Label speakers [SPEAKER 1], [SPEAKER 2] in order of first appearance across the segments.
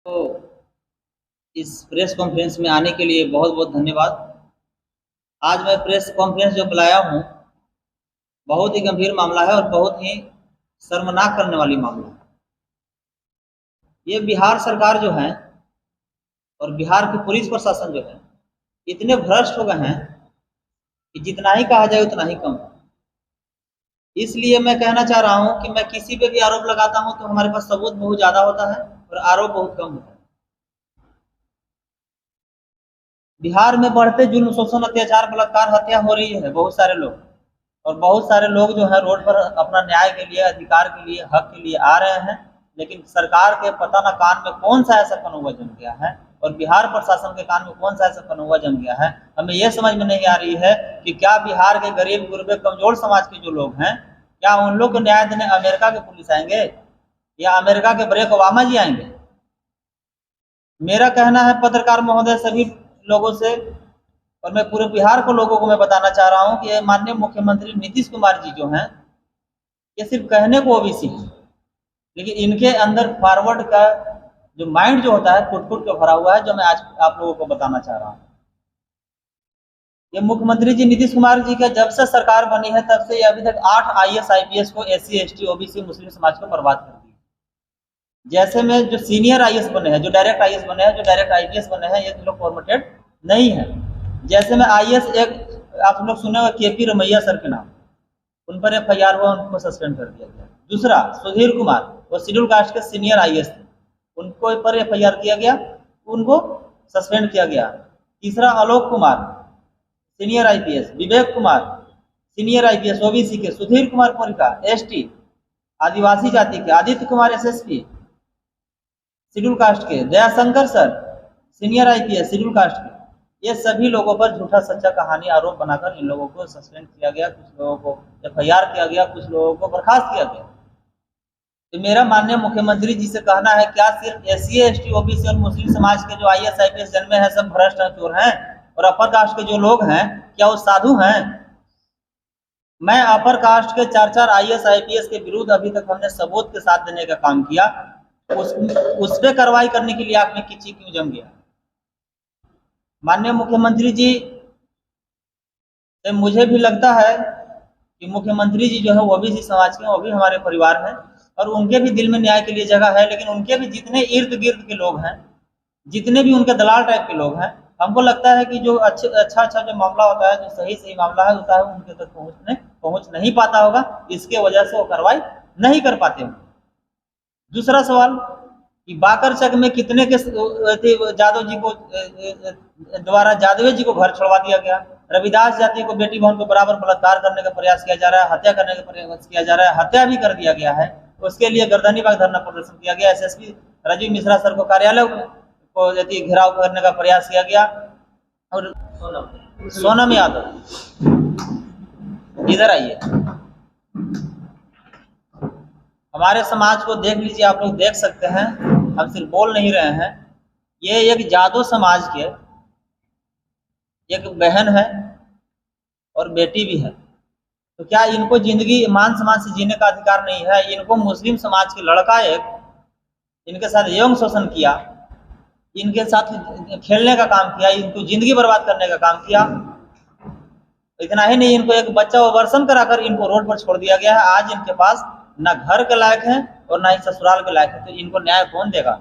[SPEAKER 1] तो इस press conference में आने के लिए बहुत बहुत धन्यवाद। आज मैं प्रेस कॉन्फ्रेंस जो बुलाया हूँ, बहुत ही गंभीर मामला है और बहुत ही शर्मनाक करने वाली मामला है। ये बिहार सरकार जो है और बिहार की पुलिस प्रशासन जो है, इतने भ्रष्ट हो गए हैं कि जितना ही कहा जाए उतना ही कम है। इसलिए मैं कहना चाह रहा हूँ कि मैं किसी पे भी आरोप लगाता हूँ तो हमारे पास सबूत बहुत ज़्यादा होता है और आरोप बहुत कम होता है। बिहार में बढ़ते जुल्म, शोषण, अत्याचार, बलात्कार, हत्या हो रही है बहुत सारे लोग, और बहुत सारे लोग जो है रोड पर अपना न्याय के लिए, अधिकार के लिए, हक के लिए आ रहे हैं। लेकिन सरकार के पता न कान में कौन सा ऐसा कनौवा जम गया है और बिहार प्रशासन के कान में कौन सा ऐसा कनौवा जम गया है, हमें यह समझ में नहीं आ रही है कि क्या बिहार के गरीब गुरबे कमजोर समाज के जो लोग हैं, क्या उन लोग को न्याय देने अमेरिका के पुलिस आएंगे या अमेरिका के बरेक ओबामा जी आएंगे? मेरा कहना है पत्रकार महोदय सभी लोगों से, और मैं पूरे बिहार को लोगों को मैं बताना चाह रहा हूं कि माननीय मुख्यमंत्री नीतीश कुमार जी जो हैं, ये सिर्फ कहने को ओबीसी है, लेकिन इनके अंदर फॉरवर्ड का जो माइंड जो होता है फुट के भरा हुआ है, जो मैं आज आप लोगों को बताना चाह रहा हूँ। ये मुख्यमंत्री जी नीतीश कुमार जी का जब से सरकार बनी है तब से अभी तक 8 IAS IPS को SC ST OBC मुस्लिम समाज को बर्बाद कर दिया। जैसे में जो सीनियर IAS बने हैं, जो डायरेक्ट IAS बने हैं, जो डायरेक्ट IPS बने हैं, ये लोग फॉर्मेटेड नहीं है। जैसे में IAS एक आप लोग सुने हुए KP रमैया सर के नाम, उन पर FIR हुआ, उनको सस्पेंड कर दिया गया। दूसरा सुधीर कुमार, वो शेड्यूल कास्ट के सीनियर IAS थे, उनको पर FIR किया गया, उनको सस्पेंड किया गया। तीसरा Alok Kumar senior IPS, Vivek Kumar senior IPS OBC के, सुधीर कुमार पोरिका ST आदिवासी जाति के, Aditya Kumar SSP schedule caste के, Dayashankar sir senior IPS schedule caste के, ये सभी लोगों पर झूठा सच्चा कहानी आरोप बनाकर इन लोगों को सस्पेंड किया गया, कुछ लोगों को FIR किया गया, कुछ लोगों को बर्खास्त किया गया। तो मेरा माननीय मुख्यमंत्री जी से कहना है, क्या सिर्फ SC ST OBC और मुस्लिम समाज के जो IAS IPS जन्मे हैं सब भ्रष्ट हैं, चोर हैं, और अपर कास्ट के जो लोग हैं क्या वो साधु हैं? मैं अपर कास्ट के 4 IAS IPS के विरुद्ध अभी तक हमने सबूत के साथ देने का काम किया, उस पर कार्रवाई करने के लिए आंख में कीची क्यों जम गया? माननीय मुख्यमंत्री जी से मुझे भी लगता है कि मुख्यमंत्री जी जो है वो भी समाज के, वो भी हमारे परिवार हैं और उनके भी दिल में न्याय के लिए जगह है। लेकिन उनके भी जितने इर्द गिर्द के लोग हैं, जितने भी उनके दलाल टाइप के लोग हैं, हमको लगता है कि जो अच्छा जो मामला होता है, जो सही मामला है होता है, उनके तक पहुंच नहीं पाता होगा, इसके वजह से वो कार्रवाई नहीं कर पाते होंगे। दूसरा सवाल कि बाकरचक में कितने के जादव जी को द्वारा जादवे जी को घर छोड़वा दिया गया, रविदास जाति को, बेटी बहन को बराबर बलात्कार करने का प्रयास किया जा रहा है, हत्या करने का प्रयास किया जा रहा है, हत्या भी कर दिया गया है। उसके लिए गर्दनी बाग धरना प्रदर्शन किया गया, SSP राजीव मिश्रा सर को कार्यालय को घेराव करने का प्रयास किया गया। और सोनम यादव इधर आइए, हमारे समाज को देख लीजिए, आप लोग देख सकते हैं, हम सिर्फ बोल नहीं रहे हैं। ये एक जादव समाज के एक बहन है और बेटी भी है, तो क्या इनको जिंदगी मान सम्मान से जीने का अधिकार नहीं है? इनको मुस्लिम समाज के लड़का एक इनके साथ यौन शोषण किया, इनके साथ खेलने का काम किया, इनको जिंदगी बर्बाद करने का काम किया। इतना ही नहीं, इनको एक बच्चा अबॉर्शन कराकर इनको रोड पर छोड़ दिया गया है। आज इनके पास ना घर के लायक है और ना ही ससुराल के लायक है, तो इनको न्याय कौन देगा?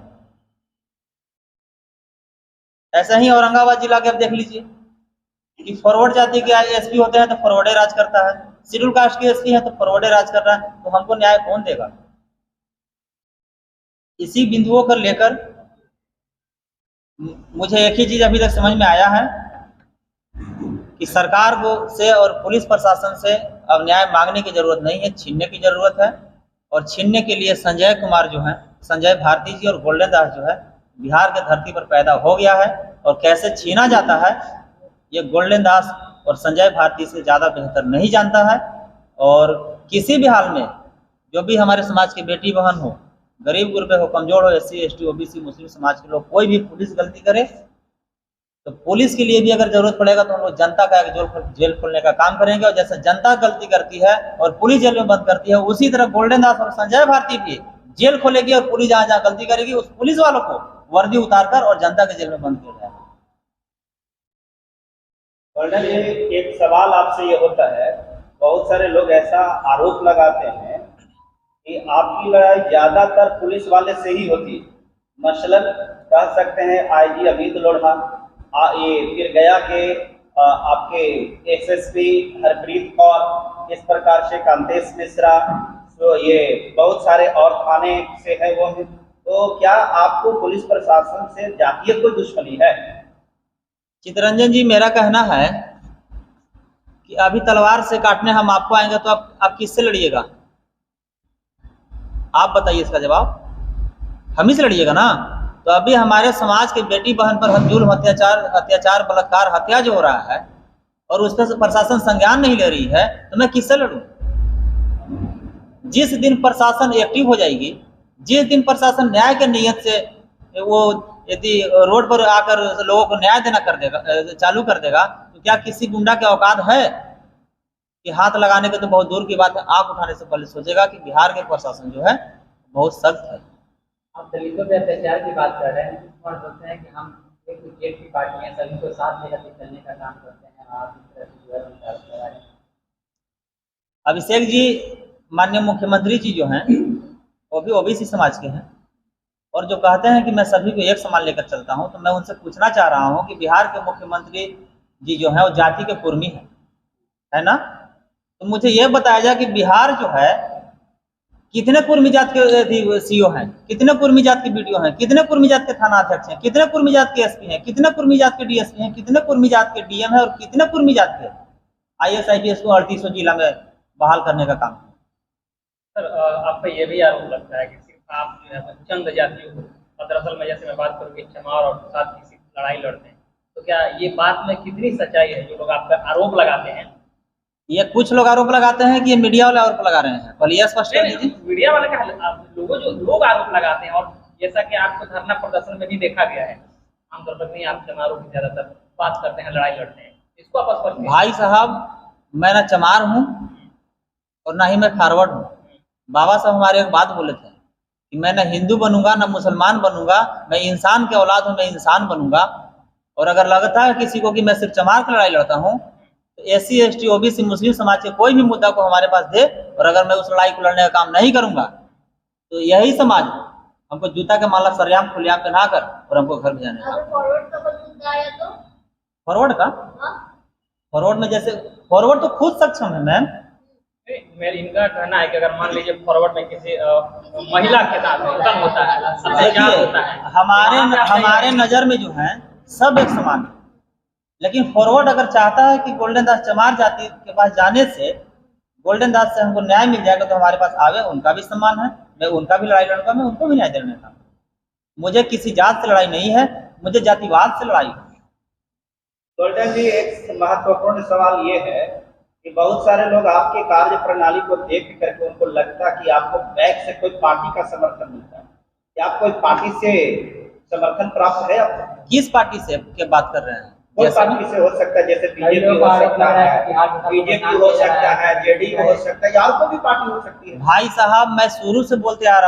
[SPEAKER 1] ऐसा ही औरंगाबाद जिला के आप देख लीजिए कि फॉरवर्ड जाति के SP होते हैं तो फॉरवर्डे राज करता है, शेड्यूल कास्ट के SP है तो फॉरवर्डे राज कर रहा है, तो हमको न्याय कौन देगा? इसी बिंदुओं को लेकर मुझे एक ही चीज अभी तक समझ में आया है कि सरकार को से और पुलिस प्रशासन से अब न्याय मांगने की जरूरत नहीं है, छीनने की जरूरत है। और छीनने के लिए संजय कुमार जो है, संजय भारती जी और गोल्डन दास जो है बिहार के धरती पर पैदा हो गया है, और कैसे छीना जाता है ये गोल्डन दास और संजय भारती से ज़्यादा बेहतर नहीं जानता है। और किसी भी हाल में जो भी हमारे समाज की बेटी बहन हो, गरीब गुरबे हो, कमजोर हो, SC ST OBC मुस्लिम समाज के लोग, कोई भी पुलिस गलती करे तो पुलिस के लिए भी अगर जरूरत पड़ेगा तो हम लोग जनता का जेल खोलने का काम करेंगे। और जैसे जनता गलती करती है और पुलिस जेल में बंद करती है, उसी तरह गोल्डन दास और संजय भारती भी जेल खोलेगी और पुलिस जहाँ जहाँ गलती करेगी उस पुलिस वालों को वर्दी उतारकर और जनता के जेल में बंद किया जाए।
[SPEAKER 2] कर्नल जी, एक सवाल आपसे ये होता है, बहुत सारे लोग ऐसा आरोप लगाते हैं कि आपकी लड़ाई ज्यादातर पुलिस वाले से ही होती है। मसलन कह सकते हैं आईजी अमित लोढ़ा, ये फिर गया के आपके एसएसपी हरप्रीत कौर, इस प्रकार से कांतेश मिश्रा, तो ये बहुत सारे और थाने से है वो है। तो क्या आपको पुलिस प्रशासन से जातीय कोई दुश्मनी है?
[SPEAKER 1] चितरंजन जी, मेरा कहना है कि अभी तलवार से काटने हम आपको आएंगे तो आप किससे लड़िएगा? आप बताइए इसका जवाब। हम ही से लड़िएगा ना। तो अभी हमारे समाज के बेटी बहन पर जुल्म, अत्याचार, बलात्कार, हत्या जो हो रहा है और उस पर प्रशासन संज्ञान नहीं ले रही है, तो मैं किससे लड़ूं? जिस दिन प्रशासन एक्टिव हो जाएगी, जिस दिन प्रशासन न्याय के नियत से वो यदि रोड पर आकर लोगों को न्याय देना चालू कर देगा, तो क्या किसी गुंडा के औकात है कि हाथ लगाने के तो बहुत दूर की बात है, आंख उठाने से पहले सोचेगा कि बिहार के प्रशासन जो है बहुत सख्त है।
[SPEAKER 3] आप दलितों पे अत्याचार की बात कर रहे हैं, कुछ बोलते हैं कि हम एक की पार्टी है, सभी को साथ लेकर चलने का काम करते हैं, आप इस तरह से जो है उनका लगा रहे हैं।
[SPEAKER 1] अभिषेक जी, माननीय मुख्यमंत्री जी जो हैं वो भी ओबीसी समाज के हैं और जो कहते हैं कि मैं सभी को एक समान लेकर चलता हूं, तो मैं उनसे पूछना चाह रहा हूं कि बिहार के मुख्यमंत्री जी जो हैं वो जाति के कुर्मी है ना? तो मुझे यह बताया जाए कि बिहार जो है कितने कुर्मी जात के सीओ हैं, कितने कुर्मी जात के बीडीओ हैं, कितने कुर्मी जात के थाना अध्यक्ष हैं, कितने कुर्मी जात के एसपी हैं, कितने कुर्मी जात के डीएसपी हैं, कितने कुर्मी जात के डीएम है और कितने कुर्मी जात के आईएएस आईपीएस को 3800 जिला में बहाल करने का काम।
[SPEAKER 3] सर, आपका ये भी आरोप लगता है कि सिर्फ आप जो है चंद जातियों को, दरअसल मैं जैसे मैं बात करूँ कि चमार और साथ की लड़ाई लड़ते हैं, तो क्या ये बात में कितनी सच्चाई है जो लोग आप पर आरोप लगाते हैं?
[SPEAKER 1] ये कुछ लोग आरोप लगाते हैं कि ये मीडिया वाले आरोप लगा रहे हैं, पहले स्पष्ट कर दीजिए।
[SPEAKER 3] मीडिया वाले का लोग आरोप लगाते हैं, और जैसा कि आपको धरना प्रदर्शन में भी देखा गया है, आमतौर पर नहीं आप चमारों की ज्यादातर बात करते हैं, लड़ाई लड़ते हैं, इसको आप स्पष्ट।
[SPEAKER 1] भाई साहब, मैं ना चमार हूँ और ना ही मैं फारवर्ड हूँ। बाबा साहब हमारे एक बात बोले थे कि मैं ना हिंदू बनूंगा ना मुसलमान बनूंगा, मैं इंसान के औलाद हूँ, मैं इंसान बनूंगा। और अगर लगता है किसी को कि मैं सिर्फ चमार की लड़ाई लड़ता हूँ, तो एससी एसटी ओबीसी मुस्लिम समाज के कोई भी मुद्दा को हमारे पास दे, और अगर मैं उस लड़ाई को लड़ने का काम नहीं करूंगा तो यही समाज हमको जूता के माला सरेआम खुलेआम पहना कर और हमको घर भेजाने का। फॉरवर्ड का फॉरवर्ड में जैसे फॉरवर्ड तो खुद सक्षम है मैम।
[SPEAKER 3] इनका कहना है कि अगर मान लीजिए फॉरवर्ड में किसी महिला के साथ होता है,
[SPEAKER 1] देखिए हमारे नजर में जो है सब एक समान है, लेकिन फॉरवर्ड अगर चाहता है कि गोल्डन दास चमार जाति के पास जाने से गोल्डन दास से हमको न्याय मिल जाएगा, तो हमारे पास आवे, उनका भी सम्मान है, मैं उनका भी लड़ाई लड़ूंगा, मैं उनको भी न्याय देने का। मुझे किसी जात से लड़ाई नहीं है, मुझे जातिवाद से लड़ाई है।
[SPEAKER 2] गोल्डन जी, एक महत्वपूर्ण सवाल ये है कि बहुत सारे लोग आपके कार्य प्रणाली को देख करके उनको लगता कि आपको बैक से कोई पार्टी का समर्थन मिलता है, क्या आप कोई पार्टी से समर्थन प्राप्त है आपको? किस
[SPEAKER 1] पार्टी से क्या बात कर रहे हैं?
[SPEAKER 2] कोई पार्टी से हो सकता है, जैसे बीजेपी हो सकता है, बीजेपी हो सकता है, जेडीयू हो सकता है, या और कोई भी पार्टी हो सकती है।
[SPEAKER 1] भाई साहब, मैं शुरू से बोलते आ रहा हूँ